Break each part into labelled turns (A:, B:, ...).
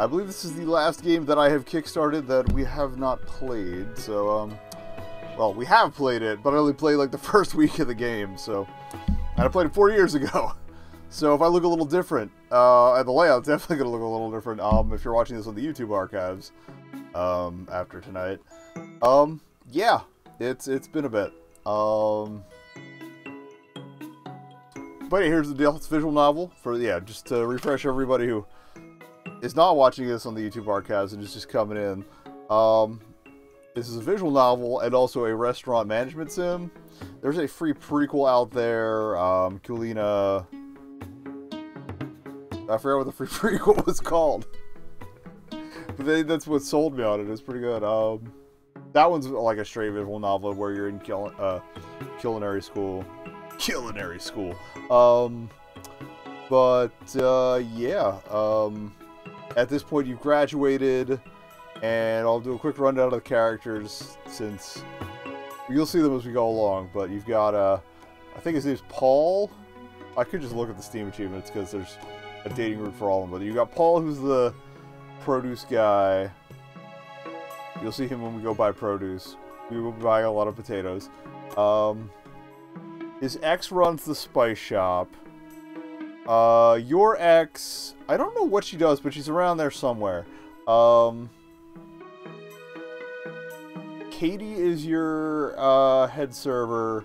A: I believe this is the last game that I have kickstarted that we have not played. So, well, we have played it, but I only played like the first week of the game. So, and I played it 4 years ago. So if I look a little different, and the layout's definitely going to look a little different if you're watching this on the YouTube archives after tonight. Yeah, it's been a bit. But yeah, here's the deal. It's a visual novel for, yeah, just to refresh everybody who is not watching this on the YouTube archives and is just coming in. This is a visual novel and also a restaurant management sim. There's a free prequel out there, Culina. I forgot what the free prequel was called. But that's what sold me on it. It's pretty good. That one's like a straight visual novel where you're in culinary school. Culinary school. Yeah. At this point, you've graduated, and I'll do a quick rundown of the characters since you'll see them as we go along. But you've got, I think his name's Paul. I could just look at the Steam achievements because there's a dating route for all of them. But you got Paul, who's the produce guy. You'll see him when we go buy produce. We will be buying a lot of potatoes. His ex runs the spice shop. Your ex, I don't know what she does, but she's around there somewhere. Katie is your head server.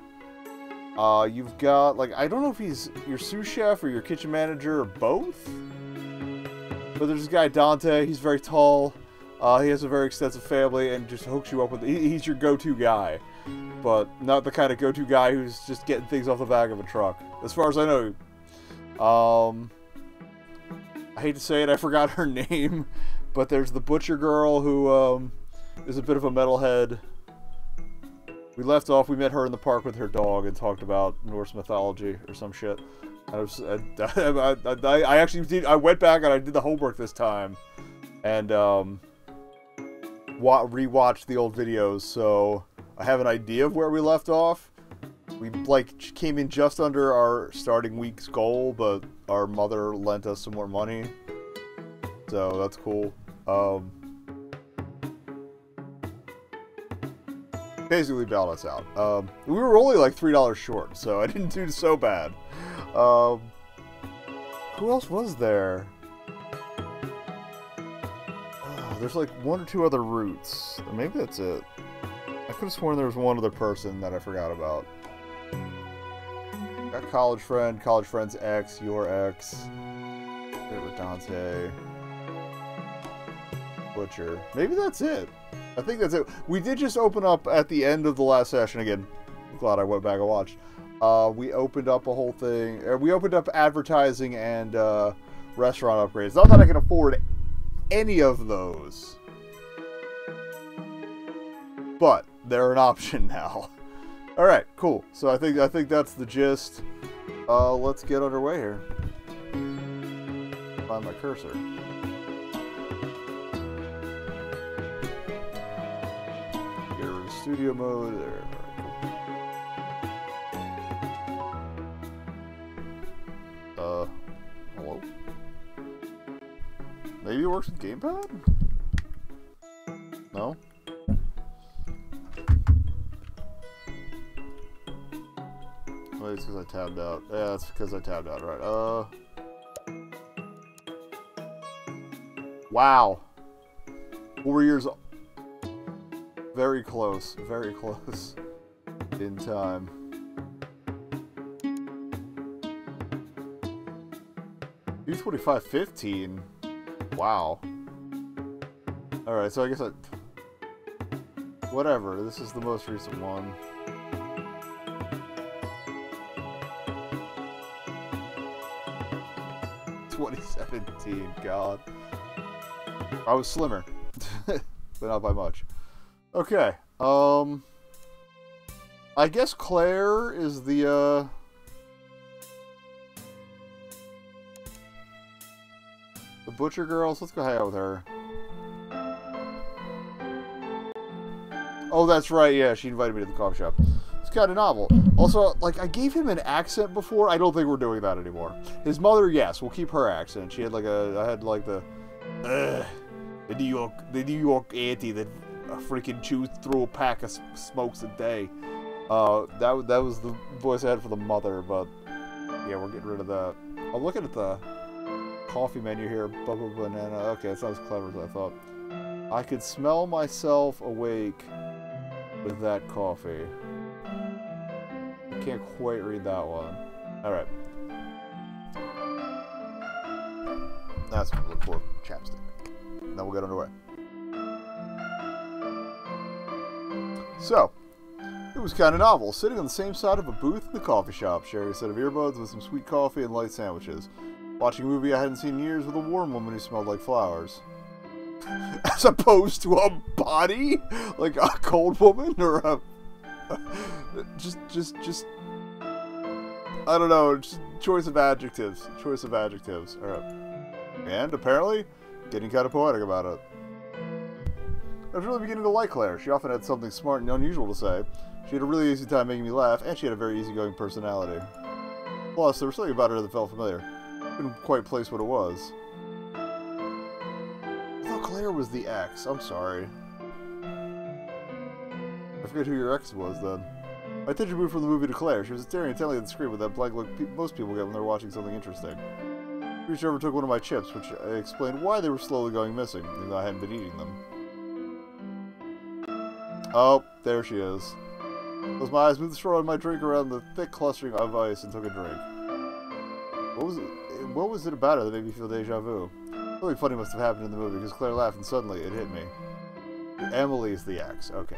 A: You've got, like, I don't know if he's your sous chef or your kitchen manager or both. But there's this guy, Dante. He's very tall. He has a very extensive family and just hooks you up with... He's your go-to guy. But not the kind of go-to guy who's just getting things off the back of a truck. As far as I know. I hate to say it, I forgot her name. But there's the butcher girl who is a bit of a metalhead. We left off, we met her in the park with her dog and talked about Norse mythology or some shit. And I actually did, I went back and I did the homework this time. And rewatched the old videos, so I have an idea of where we left off. We, like, came in just under our starting week's goal, but our mother lent us some more money. So that's cool. Basically bailed us out. We were only like $3 short, so I didn't do so bad. Who else was there? There's like one or two other routes. Maybe that's it. I could have sworn there was one other person that I forgot about. Got college friend's ex, your ex. Favorite Dante. Butcher. Maybe that's it. I think that's it. We did just open up at the end of the last session. Again, I'm glad I went back and watched. We opened up a whole thing. We opened up advertising and restaurant upgrades. Not that I can afford any of those, but they're an option now. All right, cool. So I think that's the gist. Let's get underway here. Find my cursor. Get rid of studio mode there. Hello? Maybe it works with gamepad? No? Maybe it's because I tabbed out. Yeah, that's because I tabbed out, right. Wow. 4 years. Very close in time. U2515. Wow. Alright, so I guess whatever, this is the most recent one. '17, God. I was slimmer. But not by much. Okay, I guess Claire is the, butcher girl, so let's go hang out with her. Oh, that's right, yeah, she invited me to the coffee shop. It's kind of novel. Also, like, I gave him an accent before. I don't think we're doing that anymore. His mother, yes, we'll keep her accent. She had, like, I had, like, the Ugh. The New York auntie that freaking chews through a pack of smokes a day. That was the voice I had for the mother, but yeah, we're getting rid of that. I'm looking at the coffee menu here. Bubba banana. Okay, that sounds clever as I thought. I could smell myself awake with that coffee. I can't quite read that one. Alright. That's what we look for. Chapstick. Then we'll get underway. So, it was kind of novel, sitting on the same side of a booth in the coffee shop, sharing a set of earbuds with some sweet coffee and light sandwiches. Watching a movie I hadn't seen in years with a warm woman who smelled like flowers. As opposed to a body? Like a cold woman? Or a... just... I don't know, just choice of adjectives. Choice of adjectives. Alright. And, apparently, getting kind of poetic about it. I was really beginning to like Claire. She often had something smart and unusual to say. She had a really easy time making me laugh, and she had a very easygoing personality. Plus, there was something about her that felt familiar. Couldn't quite place what it was. I thought Claire was the ex. I'm sorry. I forget who your ex was, then. My attention moved from the movie to Claire. She was staring intently at the screen with that blank look most people get when they're watching something interesting. She reached over and took one of my chips, which explained why they were slowly going missing, even though I hadn't been eating them. Oh, there she is. Closed my eyes, moved the straw in my drink around the thick clustering of ice, and took a drink. What was it about her that made me feel deja vu? Something funny must have happened in the movie, because Claire laughed, and suddenly it hit me. Emily's the ex. Okay.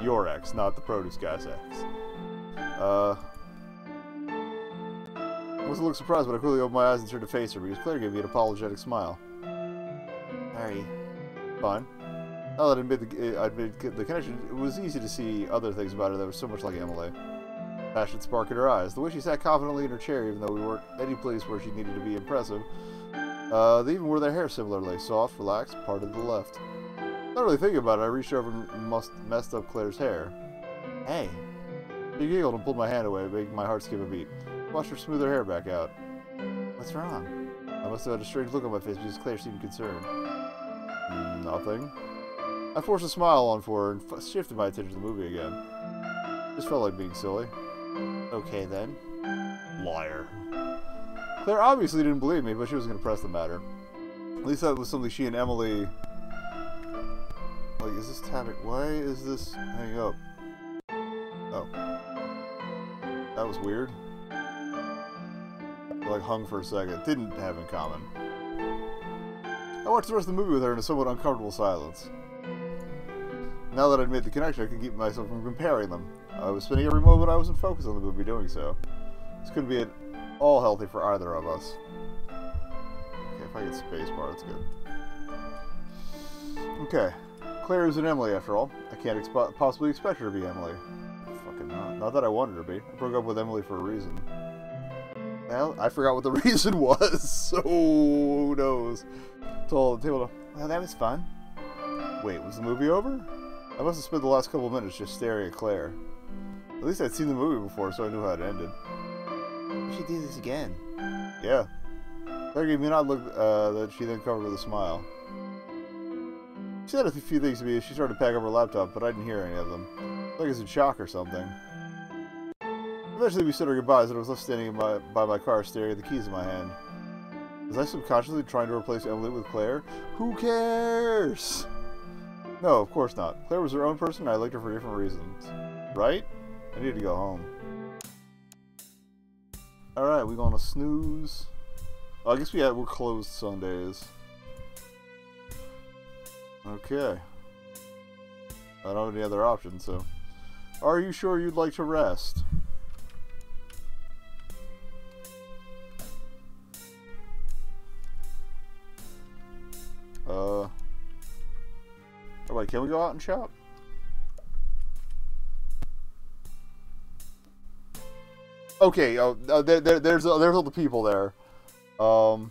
A: Your ex, not the produce guy's ex. I wasn't a little surprised, but I quickly opened my eyes and turned to face her, because Claire gave me an apologetic smile. Harry. Fine. Now that I'd made the connection, it was easy to see other things about her that were so much like Emily. Passion spark in her eyes. The way she sat confidently in her chair, even though we weren't any place where she needed to be impressive. They even wore their hair similarly. Soft, relaxed, parted to the left. Not really thinking about it, I reached over and messed up Claire's hair. Hey. She giggled and pulled my hand away, making my heart skip a beat. Watched her smooth her hair back out. What's wrong? I must have had a strange look on my face because Claire seemed concerned. Nothing. I forced a smile on for her and shifted my attention to the movie again. Just felt like being silly. Okay then. Liar. Claire obviously didn't believe me, but she wasn't going to press the matter. At least that was something she and Emily... Like, is this tapping? Why is this hanging up? Oh. That was weird. I like hung for a second. Didn't have in common. I watched the rest of the movie with her in a somewhat uncomfortable silence. Now that I'd made the connection, I could keep myself from comparing them. I was spending every moment I wasn't focused on the movie doing so. This couldn't be at all healthy for either of us. Okay, if I get spacebar, that's good. Okay. Claire is an Emily, after all. I can't possibly expect her to be Emily. Fucking not. Not that I wanted her to be. I broke up with Emily for a reason. Well, I forgot what the reason was, so who knows? Told the table, well, that was fun. Wait, was the movie over? I must have spent the last couple of minutes just staring at Claire. At least I'd seen the movie before, so I knew how it ended. We should do this again. Yeah. Claire gave me an odd look that she then covered with a smile. She said a few things to me as she started to pack up her laptop, but I didn't hear any of them. Like I was in shock or something. Eventually we said our goodbyes, and I was left standing by my car staring at the keys in my hand. Was I subconsciously trying to replace Emily with Claire? Who cares? No, of course not. Claire was her own person, and I liked her for different reasons. Right? I need to go home. Alright, we gonna snooze. Oh, I guess we're closed Sundays. Okay. I don't have any other options, so... Are you sure you'd like to rest? Alright, can we go out and shop? Okay, there's all the people there. And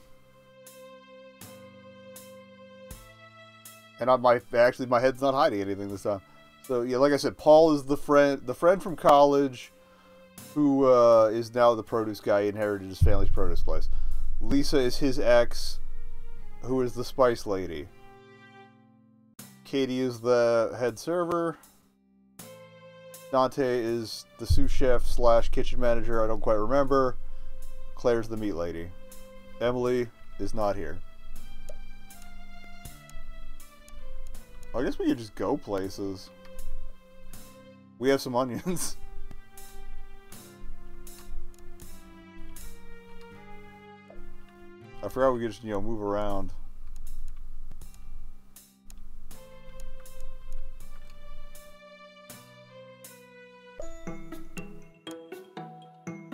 A: actually my head's not hiding anything this time. So yeah, like I said, Paul is the friend from college who is now the produce guy. He inherited his family's produce place. Lisa is his ex, who is the Spice Lady. Katie is the head server. Dante is the sous chef slash kitchen manager, I don't quite remember. Claire's the meat lady. Emily is not here. I guess we could just go places. We have some onions. I forgot we could just, you know, move around.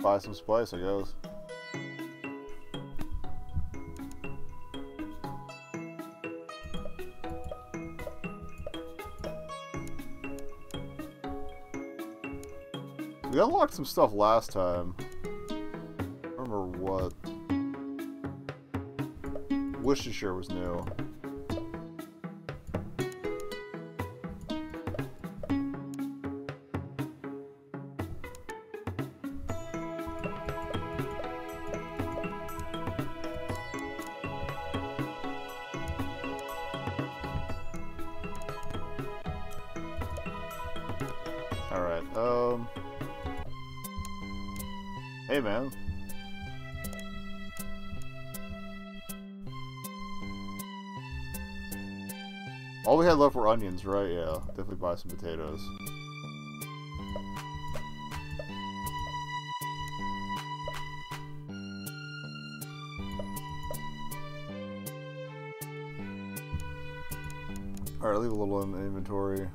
A: Buy some spice, I guess. We unlocked some stuff last time. I don't remember what. Worcestershire was new. Alright, hey man. All we had left were onions, right? Yeah, definitely buy some potatoes. Alright, leave a little in the inventory.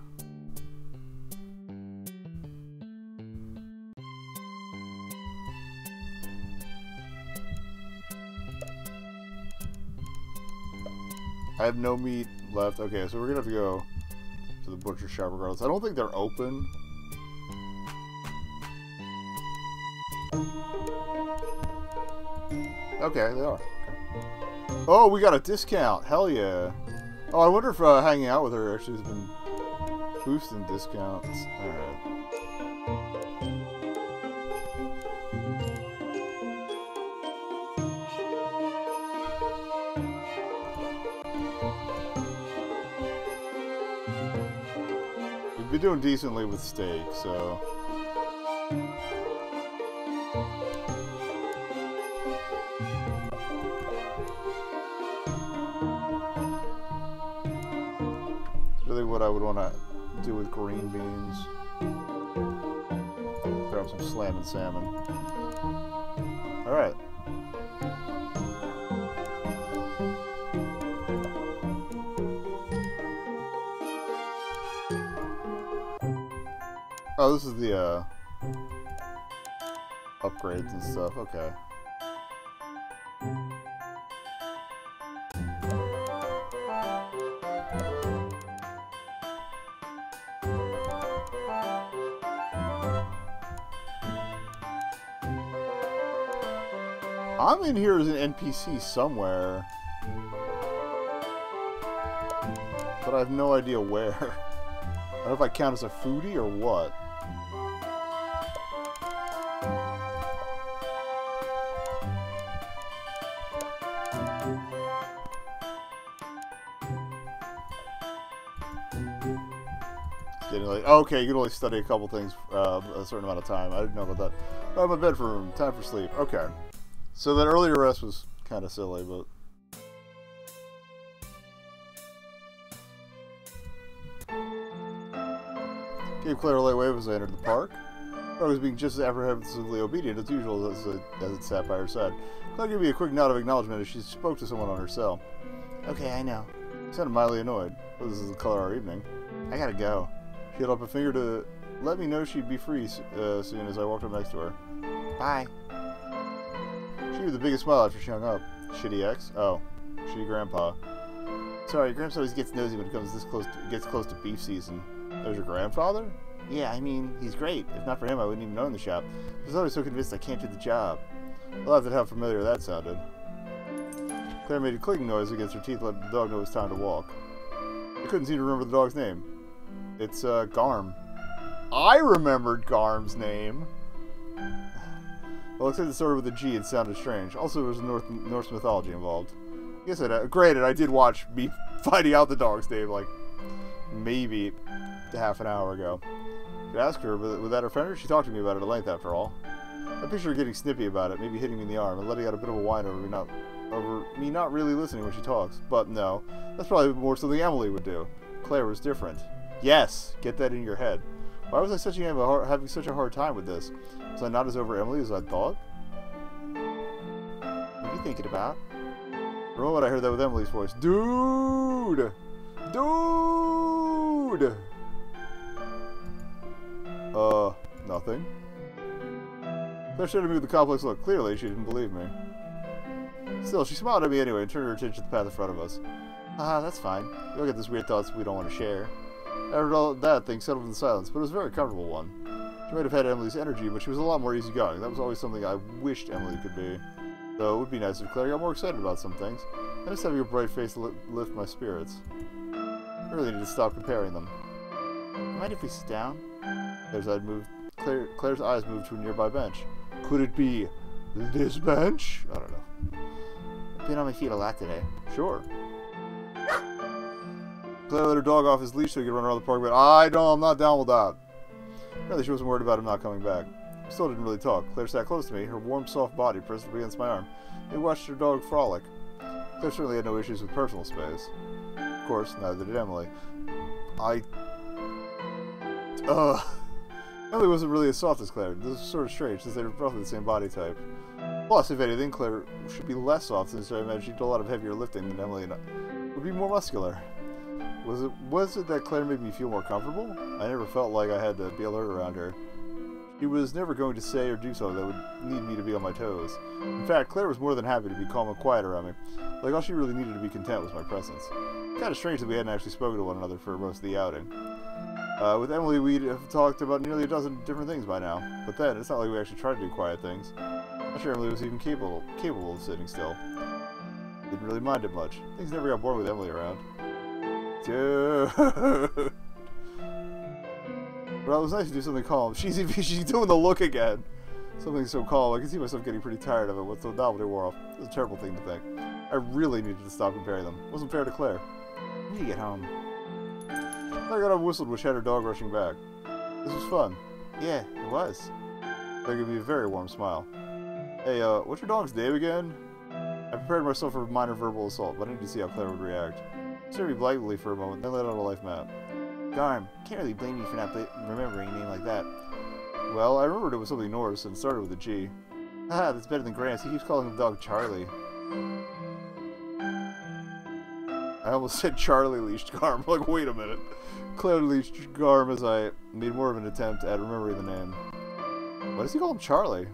A: I have no meat left. Okay, so we're gonna have to go to the butcher shop regardless. I don't think they're open. Okay, they are. Okay. Oh, we got a discount. Hell yeah. Oh, I wonder if hanging out with her actually has been boosting discounts. Alright. We've been doing decently with steak, so... It's really what I would want to do with green beans. Grab some slam and salmon. Alright. Oh, this is the, upgrades and stuff. Okay. I'm in here as an NPC somewhere. But I have no idea where. I don't know if I count as a foodie or what. Okay, you can only study a couple things a certain amount of time. I didn't know about that. Oh, my bedroom. Time for sleep. Okay. So that earlier rest was kind of silly, but... Gave Claire a light wave as I entered the park. I was being just as apprehensively obedient as usual as it sat by her side. Claire gave me a quick nod of acknowledgement as she spoke to someone on her cell. Okay, I know. She sounded mildly annoyed. Well, this is the color of our evening. I gotta go. She held up a finger to let me know she'd be free soon as I walked up next to her. Bye. She gave the biggest smile after she hung up. Shitty ex? Oh. Shitty grandpa. Sorry, Gramps always gets nosy when it comes gets close to beef season. That was your grandfather? Yeah, I mean, he's great. If not for him, I wouldn't even own the shop. I was always so convinced I can't do the job. I laughed at how familiar that sounded. Claire made a clicking noise against her teeth, letting the dog know it was time to walk. I couldn't seem to remember the dog's name. It's, Garm. I remembered Garm's name! Well, except it started with a G, it sounded strange. Also, there was Norse mythology involved. Yes, granted, I did watch me finding out the dog's name, like, maybe half an hour ago. I could ask her, but without her friend, she talked to me about it at length, after all. I picture her getting snippy about it, maybe hitting me in the arm, and letting out a bit of a whine over me not really listening when she talks. But no, that's probably more something Emily would do. Claire was different. Yes, get that in your head. Why was I having such a hard time with this? Was I not as over Emily as I thought? What are you thinking about? For a moment I heard that with Emily's voice. Dude! Dude! Nothing. Claire showed me with the complex look. Clearly, she didn't believe me. Still, she smiled at me anyway and turned her attention to the path in front of us. That's fine. You'll get these weird thoughts we don't want to share. After all that, things settled in silence, but it was a very comfortable one. She might have had Emily's energy, but she was a lot more easygoing. That was always something I wished Emily could be. Though it would be nice if Claire got more excited about some things. And just having your bright face lift my spirits. I really need to stop comparing them. Mind if we sit down? Claire's eyes moved to a nearby bench. Could it be this bench? I don't know. I've been on my feet a lot today. Sure. Claire let her dog off his leash so he could run around the park, but I'm not down with that. Really, she wasn't worried about him not coming back. We still didn't really talk. Claire sat close to me, her warm, soft body pressed up against my arm. We watched her dog frolic. Claire certainly had no issues with personal space. Of course, neither did Emily. Emily wasn't really as soft as Claire. This was sort of strange, since they were roughly the same body type. Plus, if anything, Claire should be less soft, since I imagine she did a lot of heavier lifting than Emily and I would be more muscular. Was it that Claire made me feel more comfortable? I never felt like I had to be alert around her. She was never going to say or do something that would need me to be on my toes. In fact, Claire was more than happy to be calm and quiet around me. Like, all she really needed to be content was my presence. Kind of strange that we hadn't actually spoken to one another for most of the outing. With Emily, we'd have talked about nearly a dozen different things by now. But then, it's not like we actually tried to do quiet things. I'm not sure Emily was even capable of sitting still. Didn't really mind it much. Things never got boring with Emily around. Dude. Well, it was nice to do something calm. She's doing the look again. Something so calm. I can see myself getting pretty tired of it once the novelty wore off. It was a terrible thing to think. I really needed to stop comparing them. It wasn't fair to Claire. I need to get home. I got up and whistled, which had her dog rushing back. This was fun. Yeah, it was. Claire gave me a very warm smile. Hey, what's your dog's name again? I prepared myself for a minor verbal assault, but I needed to see how Claire would react. She stared at me blankly for a moment, then let out a life map. Garm, can't really blame you for not remembering a name like that. Well, I remembered it was something Norse and started with a G. Haha, that's better than Grant's. He keeps calling the dog Charlie. I almost said Charlie leashed Garm. Like, wait a minute. Claire leashed Garm as I made more of an attempt at remembering the name. Why does he call him Charlie?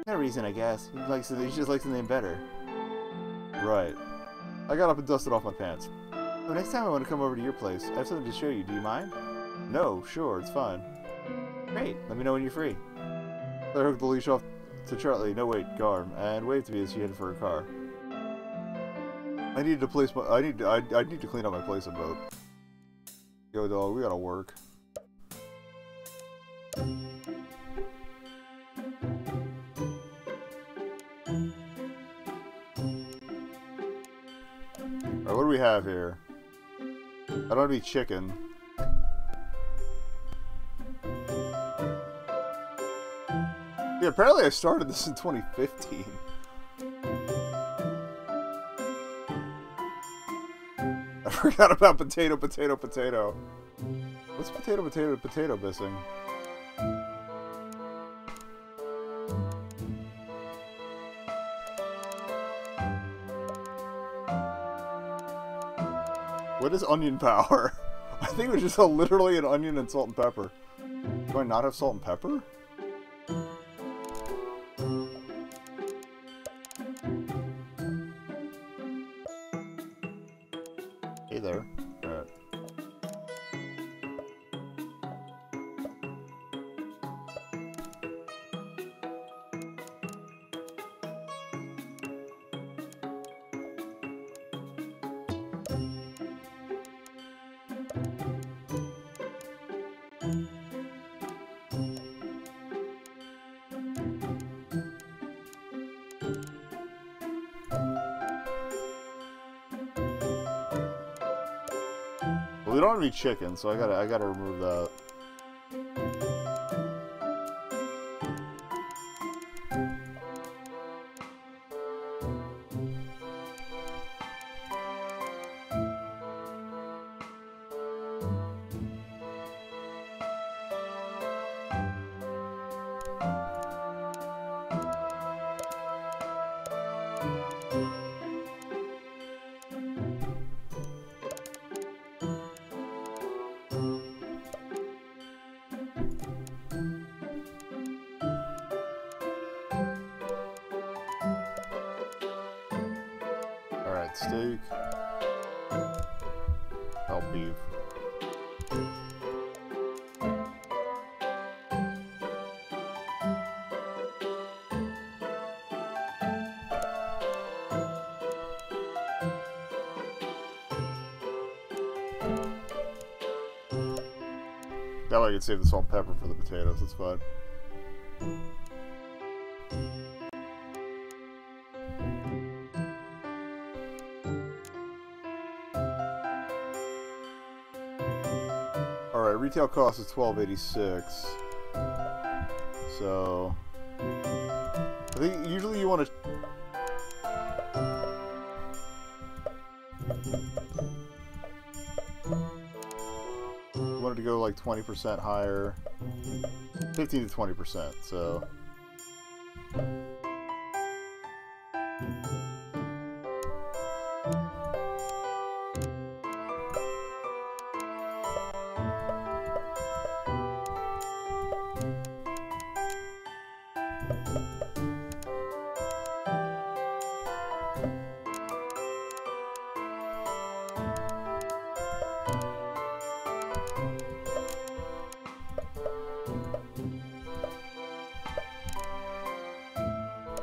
A: No reason, I guess. He just likes the name better. Right. I got up and dusted off my pants. Oh, next time I want to come over to your place. I have something to show you. Do you mind? No, sure, it's fine. Great. Let me know when you're free. Claire hooked the leash off to Charlie. No, wait, Garm, and waved to me as she headed for her car. I need to clean up my place in boat. Yo, dog, we gotta work. Alright, what do we have here? I don't have any chicken. Yeah, apparently I started this in 2015. I forgot about potato. What's potato missing? What is onion power? I think it was just literally an onion and salt and pepper. Do I not have salt and pepper? Hey there. Alright. We don't have any chicken, so I gotta remove that. Alright, steak. Oh, beef. That way I can save the salt and pepper for the potatoes, that's fine. Alright, retail cost is $12.86. So I think usually you want to to go like 20% higher, 15 to 20%, so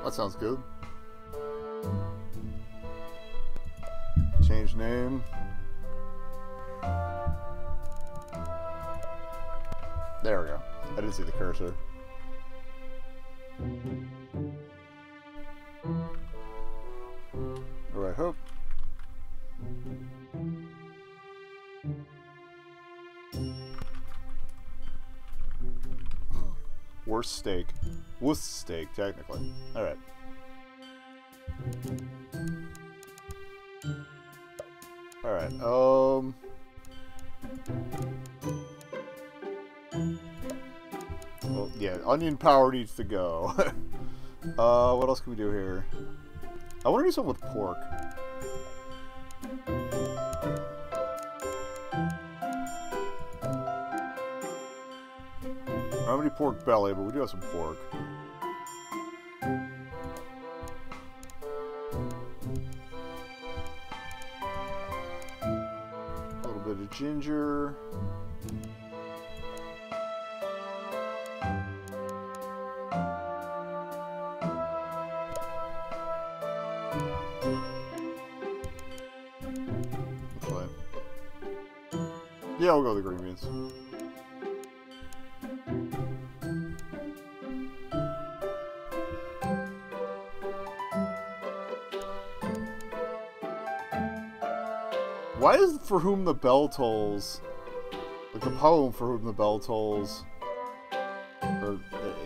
A: that sounds good. Change name. There we go. I didn't see the cursor. Alright, hope. Worst steak. Worst steak, technically. Alright. Alright, well, yeah, onion power needs to go. What else can we do here? I want to do something with pork. I don't have any pork belly, but we do have some pork. A little bit of ginger. That's fine. Yeah, we'll go with the green beans. Why is For Whom the Bell Tolls, like the poem For Whom the Bell Tolls, or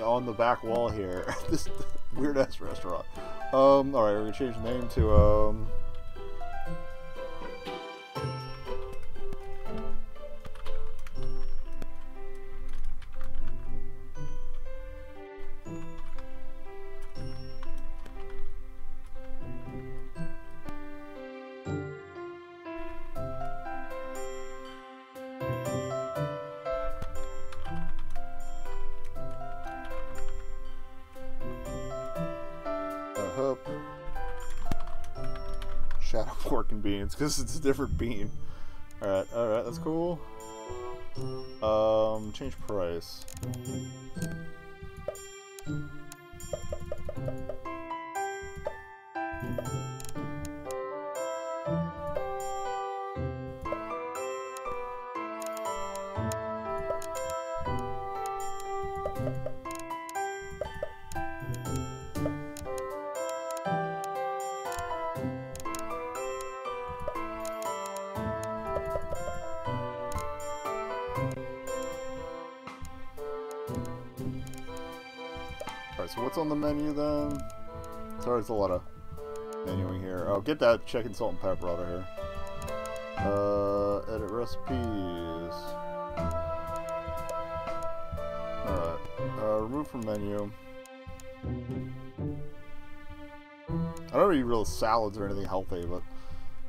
A: on the back wall here? This weird ass restaurant. Alright, we're gonna change the name to Shadow Pork and Beans, because it's a different bean. Alright, that's cool. Change price. Alright, so what's on the menu then? Sorry, there's a lot of menuing here. Oh, get that chicken salt and pepper out of here. Edit recipes. Alright. Remove from menu. I don't eat real salads or anything healthy, but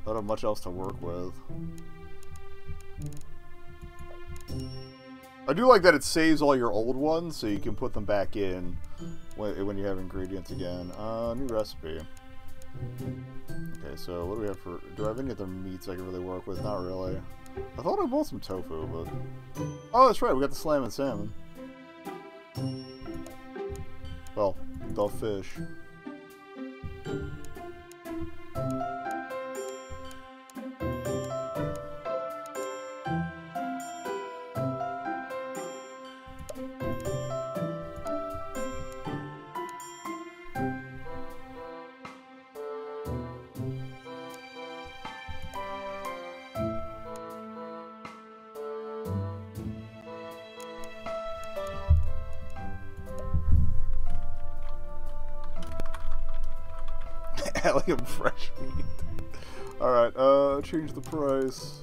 A: I don't have much else to work with. I do like that it saves all your old ones, so you can put them back in when you have ingredients again. New recipe. Okay, so what do we have for... Do I have any other meats I can really work with? Not really. I thought I bought some tofu, but... Oh, that's right, we got the slam and salmon. Well, the fish. Like a fresh meat. Alright, change the price.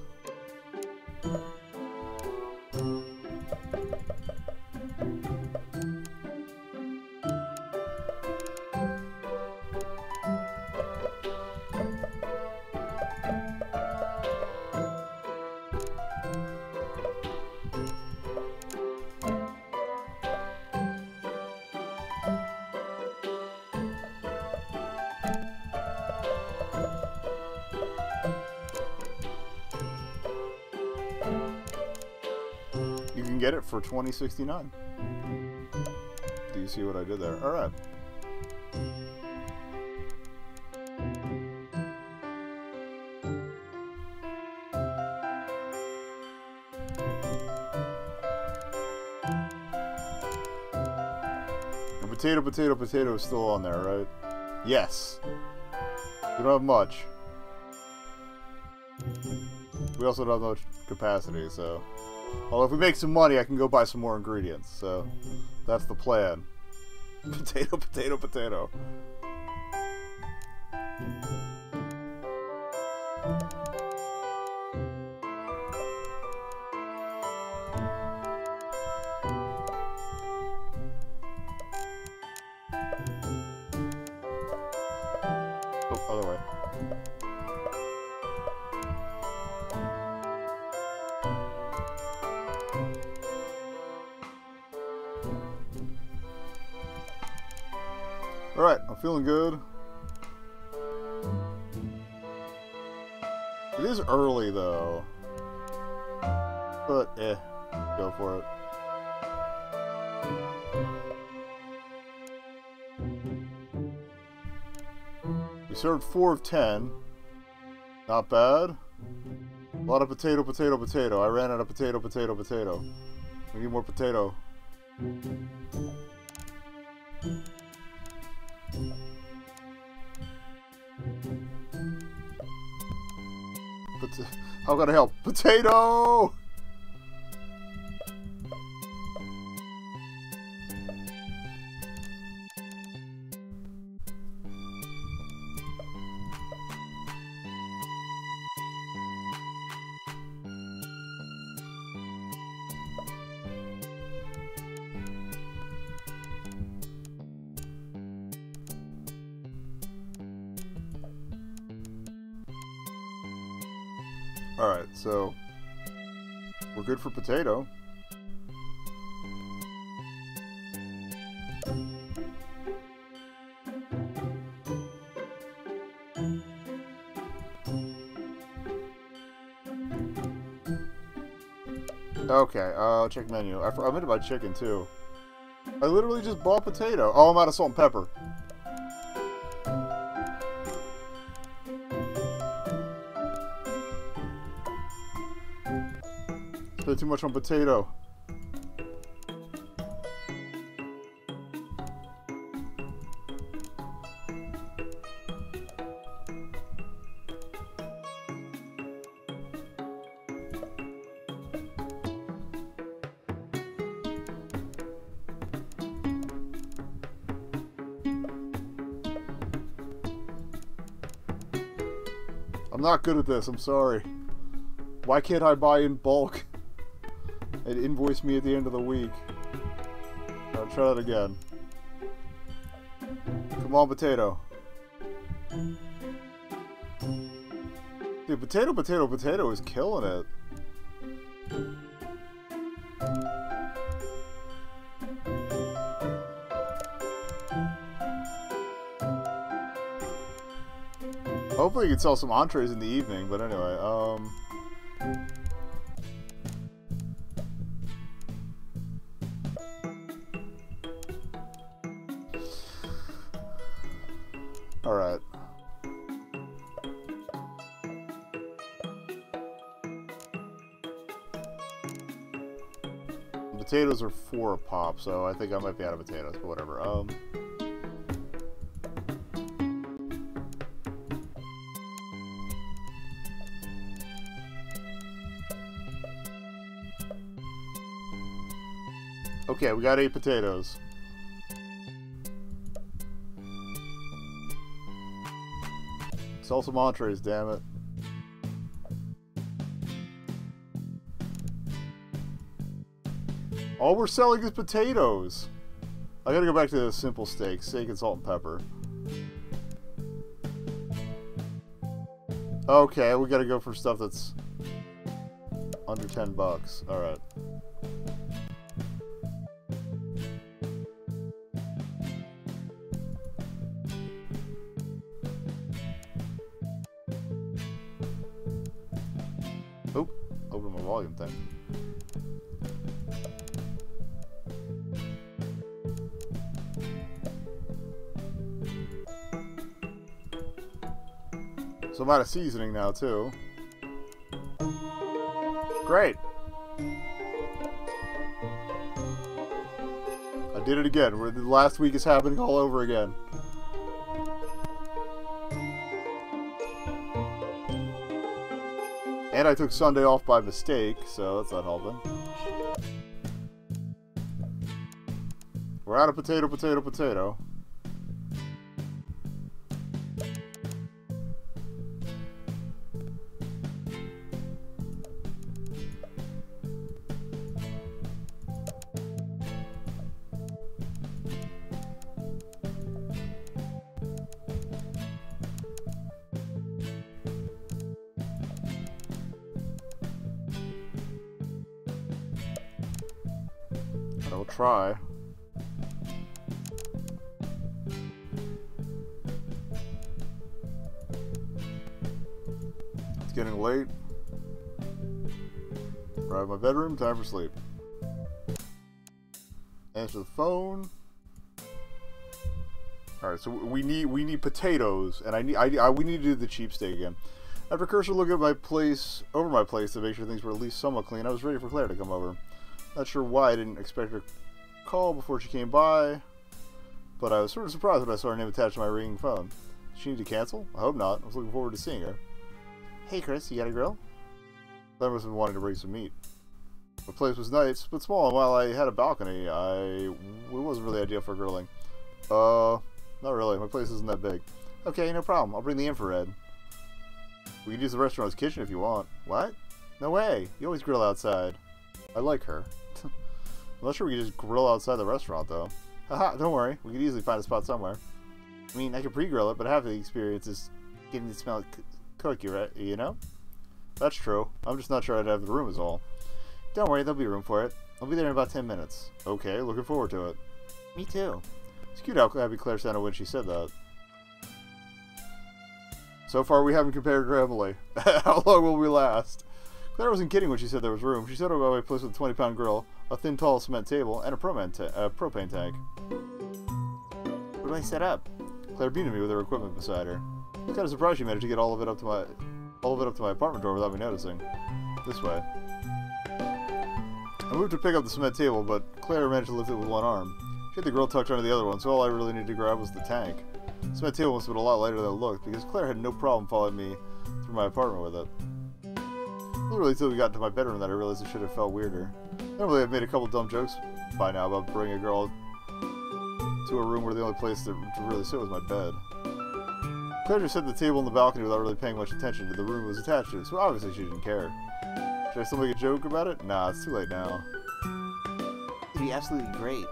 A: Get it for $20.69. Do you see what I did there? All right. And potato is still on there, right? Yes. We don't have much. We also don't have much capacity, so... Well, if we make some money, I can go buy some more ingredients, so that's the plan. Potato. Oh, other way. Alright, I'm feeling good. It is early though. But go for it. We served 4 of 10. Not bad. A lot of potato. I ran out of potato. We need more potato. How can I help? Potato! Alright, so we're good for potato. Okay, check menu. I meant to buy chicken too. I literally just bought potato. Oh, I'm out of salt and pepper. Spent too much on potato. I'm not good at this, I'm sorry. Why can't I buy in bulk and invoice me at the end of the week? I'll try that again. Come on, potato. Dude, potato is killing it. Hopefully you can sell some entrees in the evening, but anyway, alright. Potatoes are 4 a pop, so I think I might be out of potatoes, but whatever. Okay, we got 8 potatoes. Sell some entrees, damn it. All we're selling is potatoes. I gotta go back to the simple steak and salt and pepper. Okay, we gotta go for stuff that's under 10 bucks. Alright. Oh, open my volume thing. So I'm out of seasoning now, too. Great! I did it again. The last week is happening all over again. And I took Sunday off by mistake, so that's not helping. We're out of potato. I'll try. It's getting late. Arrive at my bedroom, time for sleep. Answer the phone. Alright, so we need potatoes, and we need to do the cheap steak again. After Cursor looked at my place to make sure things were at least somewhat clean, I was ready for Claire to come over. Not sure why I didn't expect her to call before she came by, but I was sort of surprised when I saw her name attached to my ringing phone. Did she need to cancel? I hope not. I was looking forward to seeing her. Hey Chris, you got a grill? Claire must have been wanting to bring some meat. The place was nice, but small, and while I had a balcony, it wasn't really ideal for grilling. Not really. My place isn't that big. Okay, no problem. I'll bring the infrared. We can use the restaurant's kitchen if you want. What? No way. You always grill outside. I like her. I'm not sure we can just grill outside the restaurant, though. Haha, don't worry. We could easily find a spot somewhere. I mean, I could pre-grill it, but half of the experience is getting to smell it cook, you know? That's true. I'm just not sure I'd have the room is all. Don't worry, there'll be room for it. I'll be there in about 10 minutes. Okay, looking forward to it. Me too. It's cute how happy Claire sounded when she said that. So far, we haven't compared gravely. How long will we last? Claire wasn't kidding when she said there was room. She said about my place with a 20-pound grill, a thin, tall cement table, and a propane tank. What do I set up? Claire beamed at me with her equipment beside her. I was kind of surprised she managed to get all of it up to my apartment door without me noticing. This way. I moved to pick up the cement table, but Claire managed to lift it with one arm. She had the grill tucked under the other one, so all I really needed to grab was the tank. The cement table must have been a lot lighter than it looked, because Claire had no problem following me through my apartment with it. It wasn't really until we got to my bedroom that I realized it should have felt weirder. Normally I've made a couple dumb jokes by now about bringing a girl to a room where the only place to really sit was my bed. Claire just sat at the table on the balcony without really paying much attention to the room it was attached to, so obviously she didn't care. Should I still make a joke about it? Nah, it's too late now. It'd be absolutely great.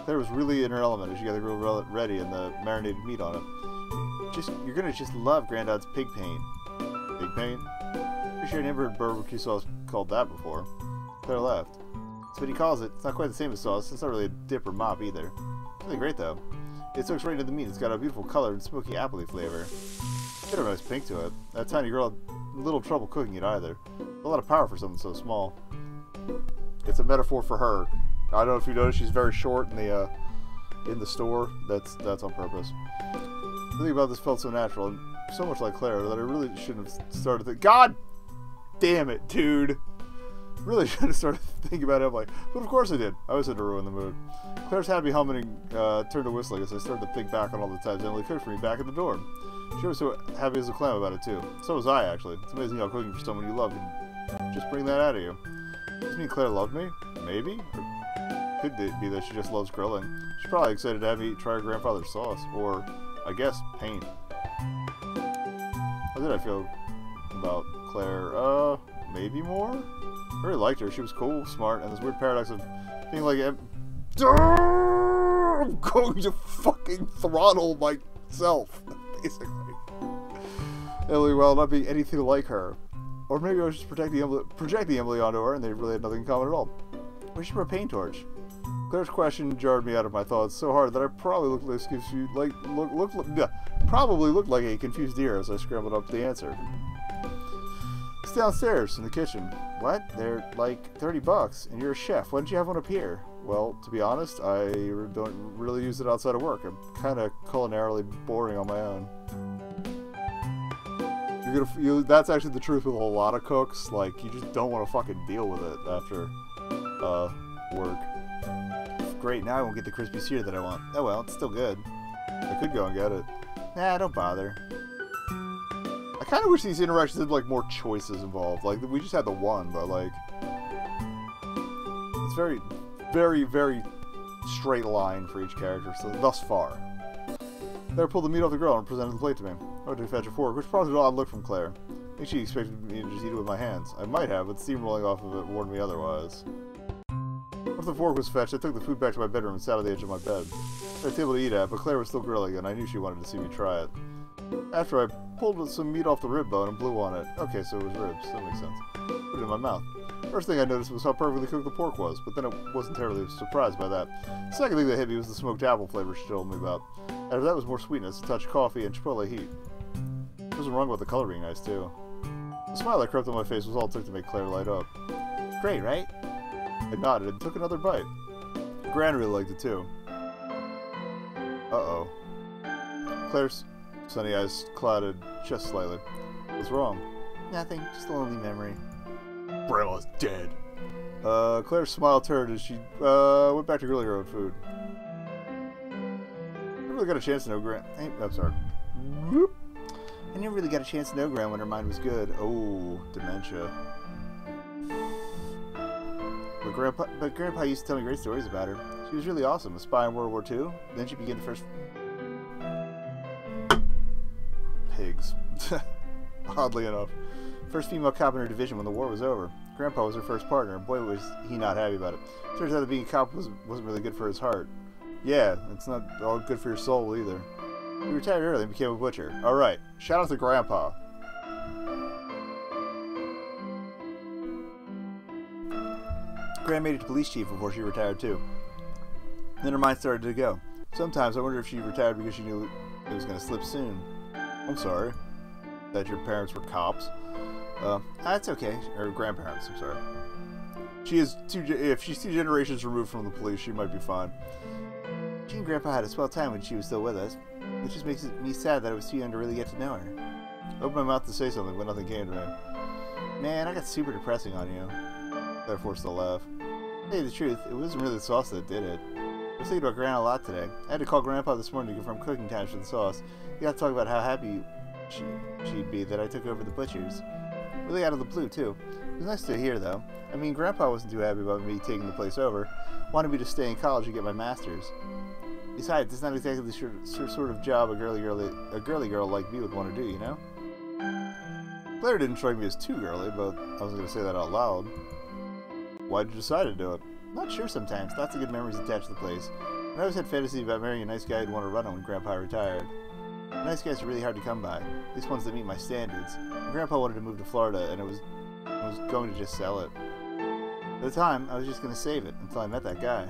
A: Claire was really in her element as she got the grill ready and the marinated meat on it. You're gonna just love Granddad's pig paint. Pig paint? Pretty sure I never heard barbecue sauce called that before. Claire laughed. That's what he calls it. It's not quite the same as sauce. It's not really a dip or mop either. It's really great though. It soaks right into the meat. It's got a beautiful color and smoky appley flavor. It's got a nice pink to it. That tiny girl had little trouble cooking it either. A lot of power for something so small. It's a metaphor for her. I don't know if you noticed, she's very short in the store. That's on purpose. The thing about this felt so natural and so much like Claire that I really shouldn't have started to think. God damn it, dude! Really should have started thinking about it. I'm like, but of course I did. I was in to ruin the mood. Claire's happy humming and turned to whistling as I started to think back on all the times Emily cooked for me back at the dorm. She was so happy as a clam about it too. So was I, actually. It's amazing how cooking for someone you love can just bring that out of you. Does this mean Claire loved me? Maybe? Or could it be that she just loves grilling? She's probably excited to have me try her grandfather's sauce. Or, I guess, paint. How did I feel about Claire? Maybe more? I really liked her. She was cool, smart, and this weird paradox of being like, I'm going to fucking throttle myself, basically. Emily, well, not being anything like her. Or maybe I was just projecting Emily onto her, and they really had nothing in common at all. Where's your paint-torch? Claire's question jarred me out of my thoughts so hard that I probably looked like a confused deer as I scrambled up the answer. It's downstairs in the kitchen. What? They're like $30, and you're a chef. Why didn't you have one up here? Well, to be honest, I don't really use it outside of work. I'm kind of culinarily boring on my own. That's actually the truth with a lot of cooks. Like, you just don't want to fucking deal with it after work. Great, now I won't get the crispy sear that I want. Oh well, it's still good. I could go and get it. Nah, don't bother. I kind of wish these interactions had, like, more choices involved. Like, we just had the one, but, like, it's very, very, very straight line for each character, so thus far. Claire pulled the meat off the grill and presented the plate to me. I went to fetch a fork, which prompted an odd look from Claire. I think she expected me to just eat it with my hands. I might have, but steam rolling off of it warned me otherwise. After the fork was fetched, I took the food back to my bedroom and sat on the edge of my bed. I had a table to eat at, but Claire was still grilling, and I knew she wanted to see me try it. After I pulled some meat off the rib bone and blew on it. Okay, so it was ribs. That makes sense. Put it in my mouth. First thing I noticed was how perfectly cooked the pork was, but then I wasn't terribly surprised by that. The second thing that hit me was the smoked apple flavor she told me about. After that was more sweetness, a touch of coffee, and chipotle heat. There wasn't wrong about the color being nice, too. The smile that crept on my face was all it took to make Claire light up. Great, right? I nodded and took another bite. Gran really liked it, too. Uh-oh. Claire's sunny eyes clouded just slightly. What's wrong? Nothing, just a lonely memory. Grandma's dead. Claire's smile turned as she went back to grilling her own food. I never really got a chance to know Gran. Hey, I'm sorry. I never really got a chance to know Gran when her mind was good. Oh, dementia. But Grandpa used to tell me great stories about her. She was really awesome. A spy in World War II. Then she began the first... Pigs. Oddly enough. First female cop in her division when the war was over. Grandpa was her first partner, and boy was he not happy about it. Turns out that being a cop wasn't really good for his heart. Yeah, it's not all good for your soul either. He retired early and became a butcher. Alright, shout out to Grandpa. Gran made it to police chief before she retired too. Then her mind started to go. Sometimes I wonder if she retired because she knew it was going to slip soon. I'm sorry. That your parents were cops. That's okay. Or grandparents, I'm sorry. If she's 2 generations removed from the police, she might be fine. She and Grandpa had a swell time when she was still with us. It just makes me sad that I was too young to really get to know her. I opened my mouth to say something, but nothing came to me. Man, I got super depressing on you. I forced a laugh. To tell you the truth, it wasn't really the sauce that did it. I was thinking about Gran a lot today. I had to call Grandpa this morning to confirm cooking times for the sauce. We got to talk about how happy she'd be that I took over the butcher's. Really out of the blue, too. It was nice to hear, though. I mean, Grandpa wasn't too happy about me taking the place over. Wanted me to stay in college and get my master's. Besides, it's not exactly the sort of job a girly girl like me would want to do, you know? Claire didn't strike me as too girly, but I wasn't going to say that out loud. Why did you decide to do it? Not sure sometimes. Lots of good memories attached to the place. I always had fantasies about marrying a nice guy who'd want to run it when Grandpa retired. Nice guys are really hard to come by, at least ones that meet my standards. My Grandpa wanted to move to Florida, and I was going to just sell it. At the time, I was just going to save it until I met that guy.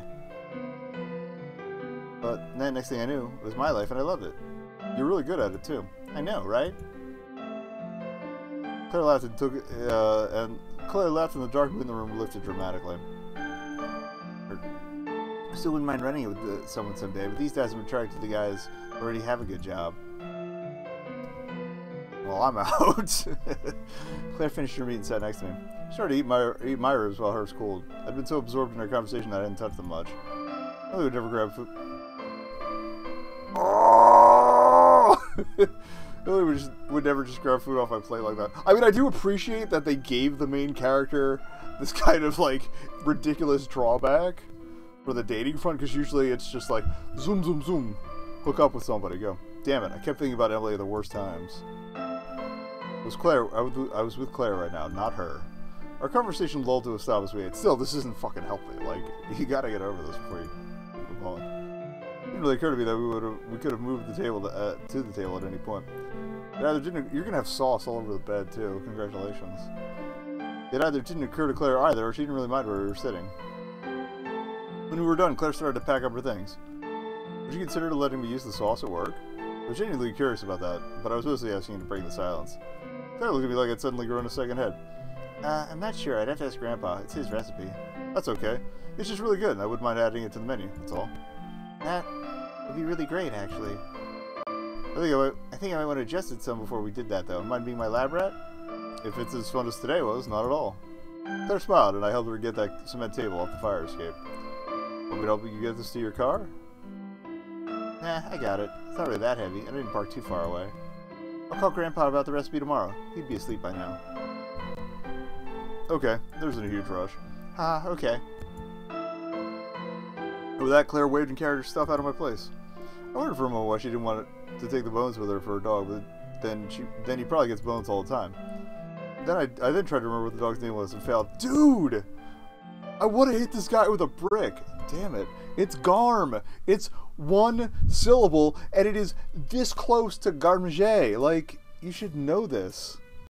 A: But then, next thing I knew, it was my life, and I loved it. You're really good at it, too. I know, right? Claire laughed and the dark mood in the room lifted dramatically. I still wouldn't mind running it with someone someday, but these days I'm attracted to the guys who already have a good job. Well, I'm out. Claire finished her meat and sat next to me. She started to eat my ribs while hers cooled. I'd been so absorbed in our conversation that I didn't touch them much. Lily would never grab food. Oh! Lily would never just grab food off my plate like that. I mean, I do appreciate that they gave the main character this kind of, like, ridiculous drawback for the dating front, because usually it's just like, zoom, zoom, zoom. Hook up with somebody, go. Damn it, I kept thinking about Emily at the worst times. It was Claire. I was with Claire right now, not her. Our conversation lulled to a stop as we ate. Still, this isn't fucking healthy. Like, you gotta get over this before you move on. It didn't really occur to me that we could have moved the table to the table at any point. You're gonna have sauce all over the bed too. Congratulations. It either didn't occur to Claire either, or she didn't really mind where we were sitting. When we were done, Claire started to pack up her things. Would you consider letting me use the sauce at work? I was genuinely curious about that, but I was mostly asking to break the silence. Claire looked at me like I'd suddenly grown a second head. I'm not sure. I'd have to ask Grandpa. It's his recipe. That's okay. It's just really good, and I wouldn't mind adding it to the menu. That's all. That would be really great, actually. I think I might want to adjust it some before we did that, though. Mind being my lab rat? If it's as fun as today was, not at all. Claire smiled, and I helped her get that cement table off the fire escape. Want me to help you get this to your car? Nah, I got it. It's not really that heavy. I didn't park too far away. I'll call Grandpa about the recipe tomorrow. He'd be asleep by now. Okay, there wasn't a huge rush. Okay. With that, Claire waved and carried her stuff out of my place. I wondered for a moment why she didn't want to take the bones with her for her dog, but then he probably gets bones all the time. Then I then tried to remember what the dog's name was and failed. Dude! I want to hit this guy with a brick. Damn it. It's Garm. It's one syllable, and it is this close to Garmager. Like, you should know this.